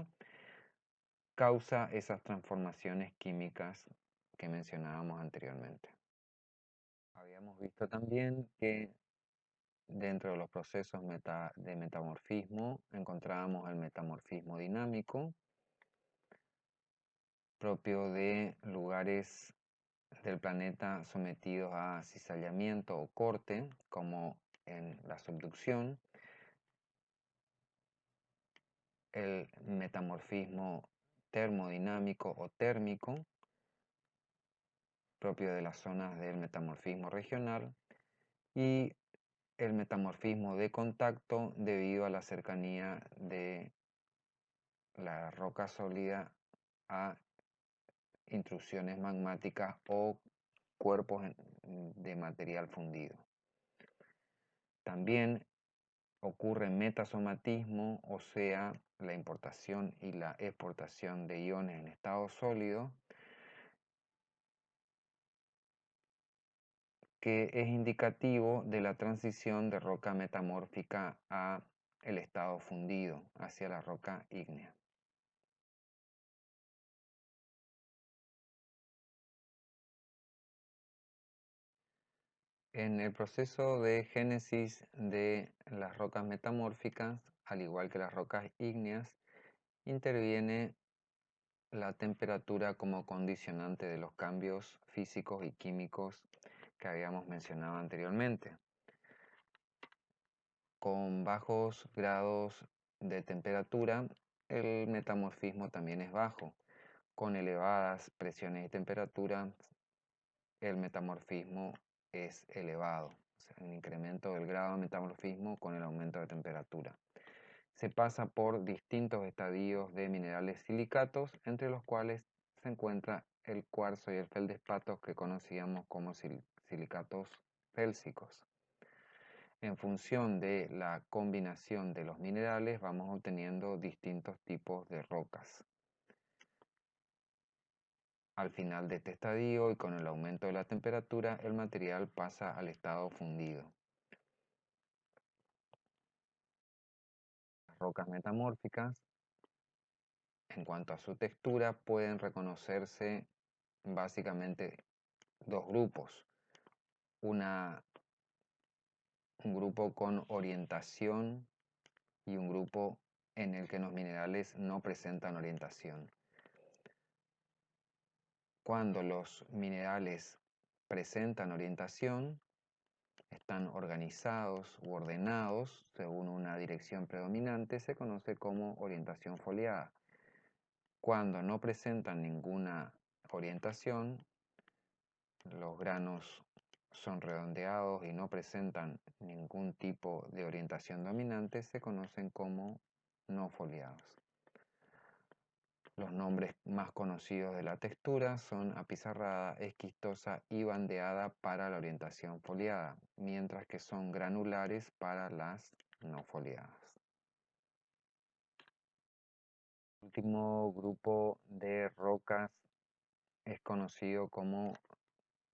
causa esas transformaciones químicas que mencionábamos anteriormente. Habíamos visto también que dentro de los procesos de metamorfismo encontrábamos el metamorfismo dinámico, propio de lugares del planeta sometidos a cizallamiento o corte, como en la subducción, el metamorfismo termodinámico o térmico, propio de las zonas del metamorfismo regional, y el metamorfismo de contacto debido a la cercanía de la roca sólida a intrusiones magmáticas o cuerpos de material fundido. También ocurre metasomatismo, o sea, la importación y la exportación de iones en estado sólido, que es indicativo de la transición de roca metamórfica a el estado fundido hacia la roca ígnea. En el proceso de génesis de las rocas metamórficas, al igual que las rocas ígneas, interviene la temperatura como condicionante de los cambios físicos y químicos que habíamos mencionado anteriormente. Con bajos grados de temperatura, el metamorfismo también es bajo. Con elevadas presiones y temperaturas, el metamorfismo es elevado. O sea, un incremento del grado de metamorfismo con el aumento de temperatura. Se pasa por distintos estadios de minerales silicatos, entre los cuales se encuentra el cuarzo y el feldespato que conocíamos como silicatos félsicos. En función de la combinación de los minerales vamos obteniendo distintos tipos de rocas. Al final de este estadio y con el aumento de la temperatura, el material pasa al estado fundido. Las rocas metamórficas, en cuanto a su textura, pueden reconocerse básicamente dos grupos. Un grupo con orientación y un grupo en el que los minerales no presentan orientación. Cuando los minerales presentan orientación, están organizados u ordenados según una dirección predominante, se conoce como orientación foliada. Cuando no presentan ninguna orientación, los granos son redondeados y no presentan ningún tipo de orientación dominante, se conocen como no foliados. Los nombres más conocidos de la textura son apizarrada, esquistosa y bandeada para la orientación foliada, mientras que son granulares para las no foliadas. El último grupo de rocas es conocido como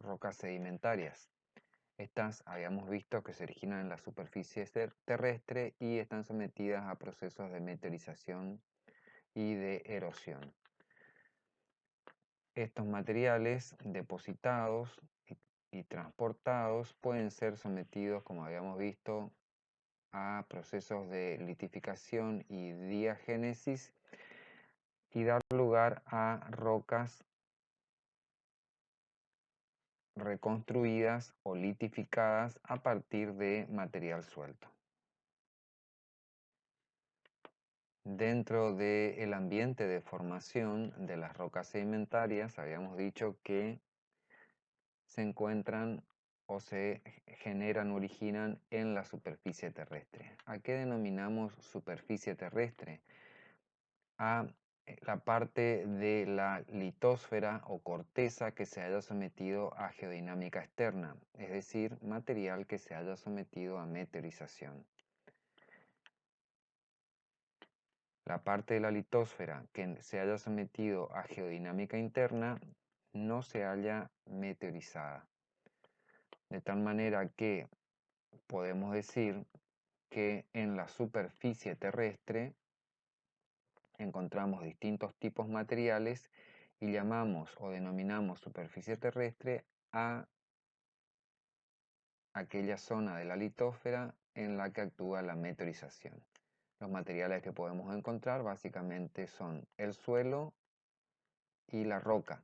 rocas sedimentarias. Estas habíamos visto que se originan en la superficie terrestre y están sometidas a procesos de meteorización y de erosión. Estos materiales depositados y transportados pueden ser sometidos, como habíamos visto, a procesos de litificación y diagénesis y dar lugar a rocas reconstruidas o litificadas a partir de material suelto. Dentro del ambiente de formación de las rocas sedimentarias, habíamos dicho que se encuentran o se generan, originan en la superficie terrestre. ¿A qué denominamos superficie terrestre? A la parte de la litosfera o corteza que se haya sometido a geodinámica externa, es decir, material que se haya sometido a meteorización. La parte de la litosfera que se haya sometido a geodinámica interna no se halla meteorizada. De tal manera que podemos decir que en la superficie terrestre encontramos distintos tipos materiales y llamamos o denominamos superficie terrestre a aquella zona de la litosfera en la que actúa la meteorización. Los materiales que podemos encontrar básicamente son el suelo y la roca.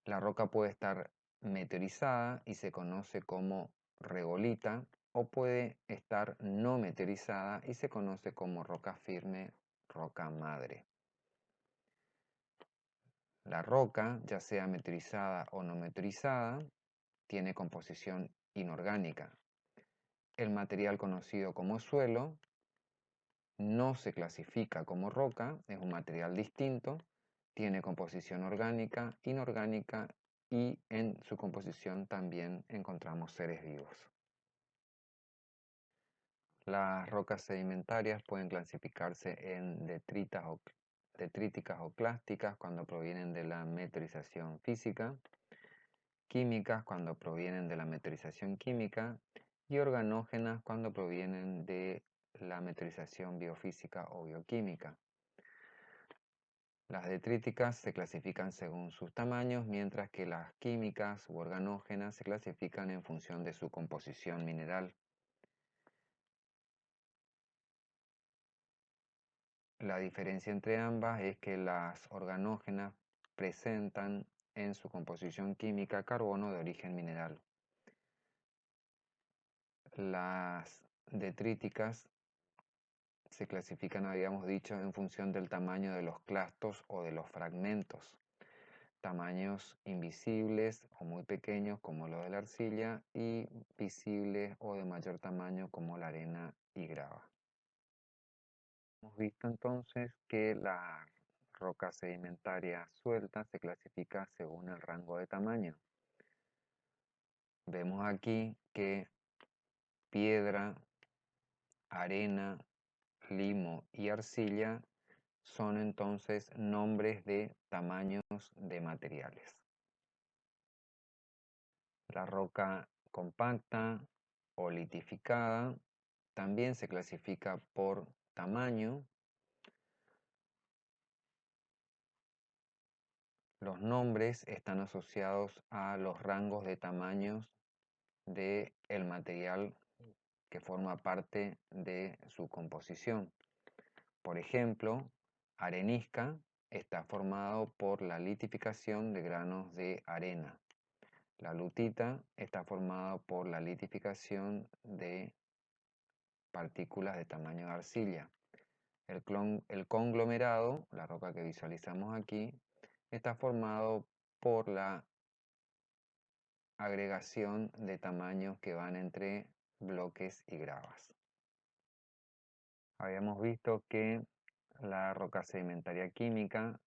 La roca puede estar meteorizada y se conoce como regolita, o puede estar no meteorizada y se conoce como roca firme, roca madre. La roca, ya sea meteorizada o no meteorizada, tiene composición inorgánica. El material conocido como suelo no se clasifica como roca, es un material distinto, tiene composición orgánica, inorgánica y en su composición también encontramos seres vivos. Las rocas sedimentarias pueden clasificarse en detríticas o clásticas cuando provienen de la meteorización física, químicas cuando provienen de la meteorización química y organógenas cuando provienen de la meteorización biofísica o bioquímica. Las detríticas se clasifican según sus tamaños, mientras que las químicas u organógenas se clasifican en función de su composición mineral. La diferencia entre ambas es que las organógenas presentan en su composición química carbono de origen mineral. Las detríticas se clasifican, habíamos dicho, en función del tamaño de los clastos o de los fragmentos. Tamaños invisibles o muy pequeños como los de la arcilla y visibles o de mayor tamaño como la arena y grava. Hemos visto entonces que la roca sedimentaria suelta se clasifica según el rango de tamaño. Vemos aquí que piedra, arena, limo y arcilla son entonces nombres de tamaños de materiales. La roca compacta o litificada también se clasifica por tamaño. Los nombres están asociados a los rangos de tamaños del material que forma parte de su composición. Por ejemplo, arenisca está formado por la litificación de granos de arena. La lutita está formada por la litificación de partículas de tamaño de arcilla. El conglomerado, la roca que visualizamos aquí, está formado por la agregación de tamaños que van entre bloques y gravas. Habíamos visto que la roca sedimentaria química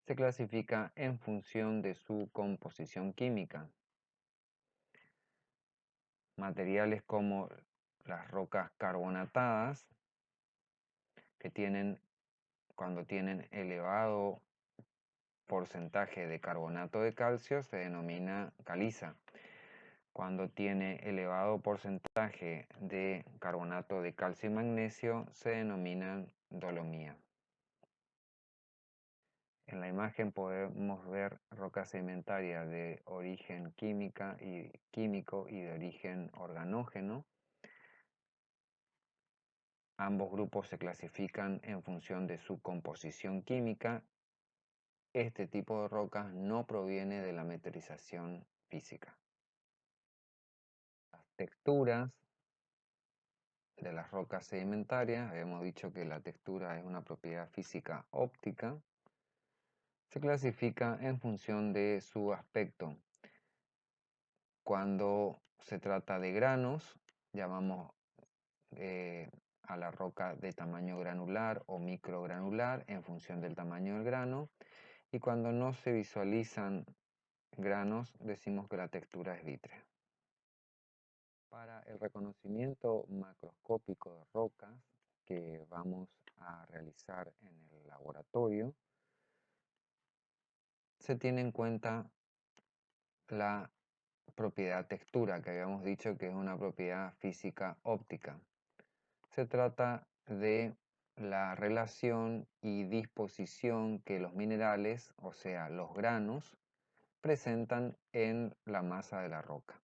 se clasifica en función de su composición química. Materiales como las rocas carbonatadas, que cuando tienen elevado porcentaje de carbonato de calcio, se denomina caliza. Cuando tiene elevado porcentaje de carbonato de calcio y magnesio, se denominan dolomía. En la imagen podemos ver roca sedimentaria de origen químico y de origen organógeno. Ambos grupos se clasifican en función de su composición química. Este tipo de rocas no proviene de la meteorización física. Las texturas de las rocas sedimentarias, habíamos dicho que la textura es una propiedad física óptica, se clasifica en función de su aspecto. Cuando se trata de granos, llamamos a la roca de tamaño granular o microgranular en función del tamaño del grano, y cuando no se visualizan granos decimos que la textura es vítrea. Para el reconocimiento macroscópico de rocas que vamos a realizar en el laboratorio, se tiene en cuenta la propiedad textura, que habíamos dicho que es una propiedad física óptica. Se trata de la relación y disposición que los minerales, o sea, los granos, presentan en la masa de la roca.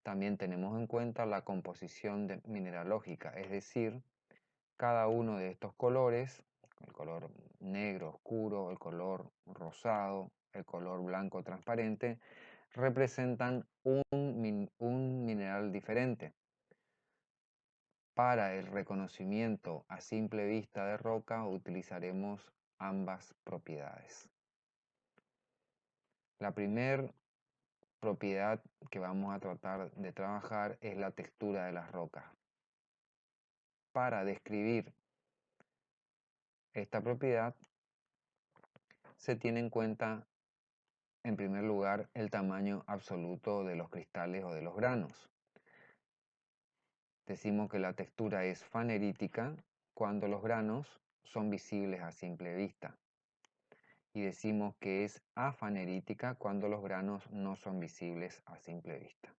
También tenemos en cuenta la composición mineralógica, es decir, cada uno de estos colores, el color negro oscuro, el color rosado, el color blanco transparente, representan un mineral diferente. Para el reconocimiento a simple vista de roca utilizaremos ambas propiedades. La primera propiedad que vamos a tratar de trabajar es la textura de las rocas. Para describir esta propiedad se tiene en cuenta en primer lugar el tamaño absoluto de los cristales o de los granos. Decimos que la textura es fanerítica cuando los granos son visibles a simple vista. Y decimos que es afanerítica cuando los granos no son visibles a simple vista.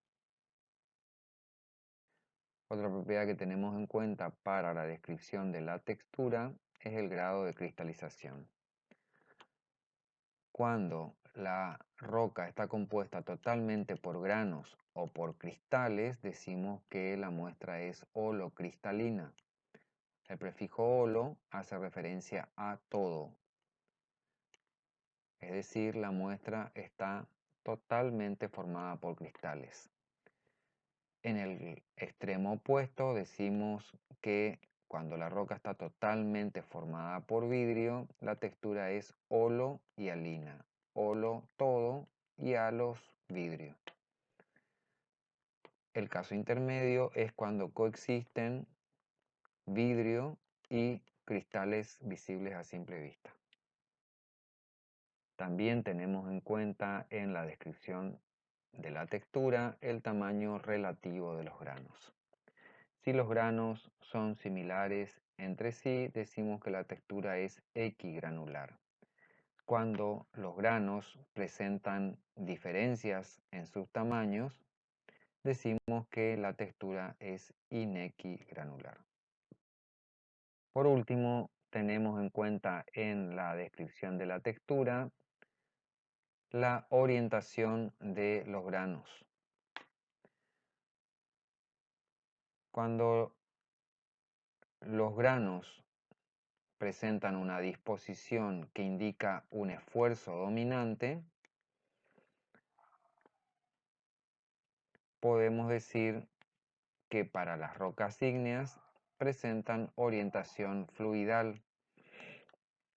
Otra propiedad que tenemos en cuenta para la descripción de la textura es el grado de cristalización. Cuando la roca está compuesta totalmente por granos o por cristales, decimos que la muestra es holocristalina. El prefijo holo hace referencia a todo, es decir, la muestra está totalmente formada por cristales. En el extremo opuesto decimos que cuando la roca está totalmente formada por vidrio, la textura es holo y halina. Holo todo y halos vidrio. El caso intermedio es cuando coexisten vidrio y cristales visibles a simple vista. También tenemos en cuenta en la descripción de la textura el tamaño relativo de los granos. Si los granos son similares entre sí, decimos que la textura es equigranular. Cuando los granos presentan diferencias en sus tamaños, decimos que la textura es inequigranular. Por último, tenemos en cuenta en la descripción de la textura la orientación de los granos. Cuando los granos presentan una disposición que indica un esfuerzo dominante, podemos decir que para las rocas ígneas presentan orientación fluidal.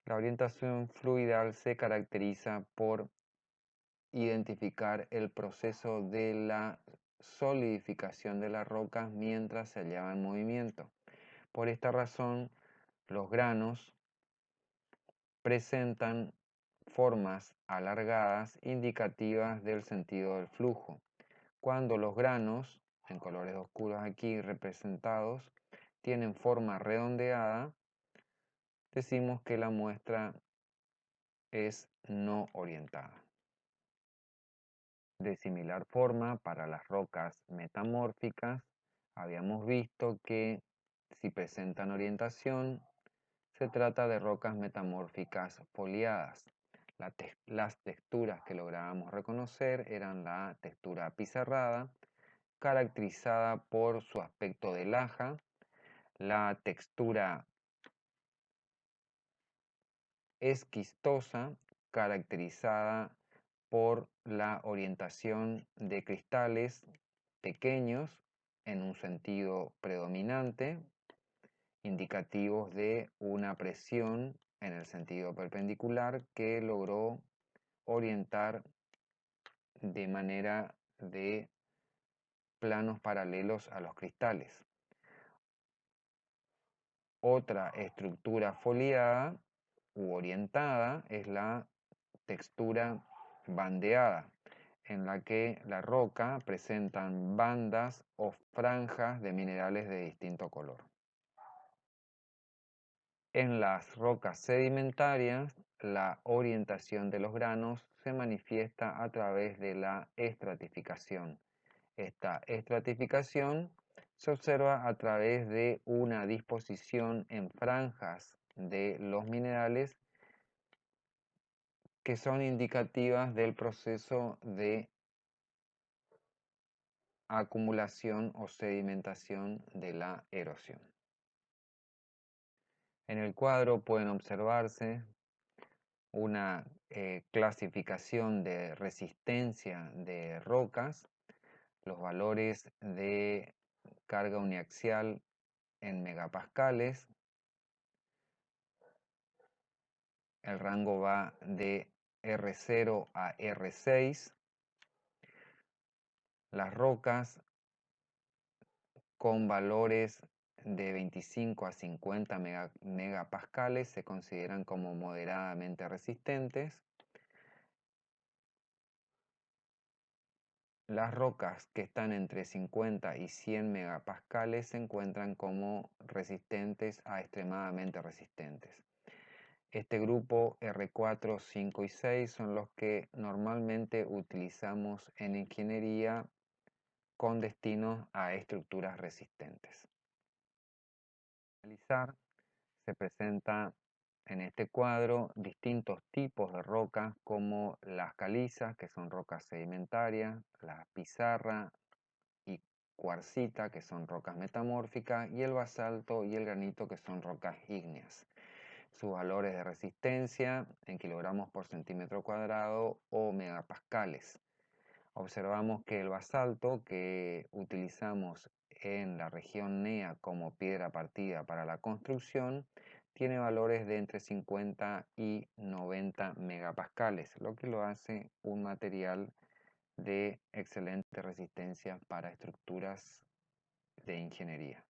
La orientación fluidal se caracteriza por identificar el proceso de la solidificación de las rocas mientras se hallaba en movimiento. Por esta razón, los granos presentan formas alargadas indicativas del sentido del flujo. Cuando los granos, en colores oscuros aquí representados, tienen forma redondeada, decimos que la muestra es no orientada. De similar forma, para las rocas metamórficas, habíamos visto que si presentan orientación, se trata de rocas metamórficas foliadas. Las texturas que lográbamos reconocer eran la textura apizarrada, caracterizada por su aspecto de laja, la textura esquistosa, caracterizada por la orientación de cristales pequeños en un sentido predominante, indicativos de una presión en el sentido perpendicular que logró orientar de manera de planos paralelos a los cristales. Otra estructura foliada u orientada es la textura bandeada, en la que la roca presentan bandas o franjas de minerales de distinto color. En las rocas sedimentarias, la orientación de los granos se manifiesta a través de la estratificación. Esta estratificación se observa a través de una disposición en franjas de los minerales que son indicativas del proceso de acumulación o sedimentación de la erosión. En el cuadro pueden observarse una clasificación de resistencia de rocas, los valores de carga uniaxial en megapascales. El rango va de R0 a R6. Las rocas con valores de 25 a 50 megapascales se consideran como moderadamente resistentes. Las rocas que están entre 50 y 100 megapascales se encuentran como resistentes a extremadamente resistentes. Este grupo R4, 5 y 6 son los que normalmente utilizamos en ingeniería con destino a estructuras resistentes. Para analizar, se presenta en este cuadro distintos tipos de rocas como las calizas, que son rocas sedimentarias, la pizarra y cuarcita, que son rocas metamórficas, y el basalto y el granito, que son rocas ígneas. Sus valores de resistencia en kilogramos por centímetro cuadrado o megapascales. Observamos que el basalto que utilizamos en la región NEA como piedra partida para la construcción tiene valores de entre 50 y 90 megapascales, lo que lo hace un material de excelente resistencia para estructuras de ingeniería.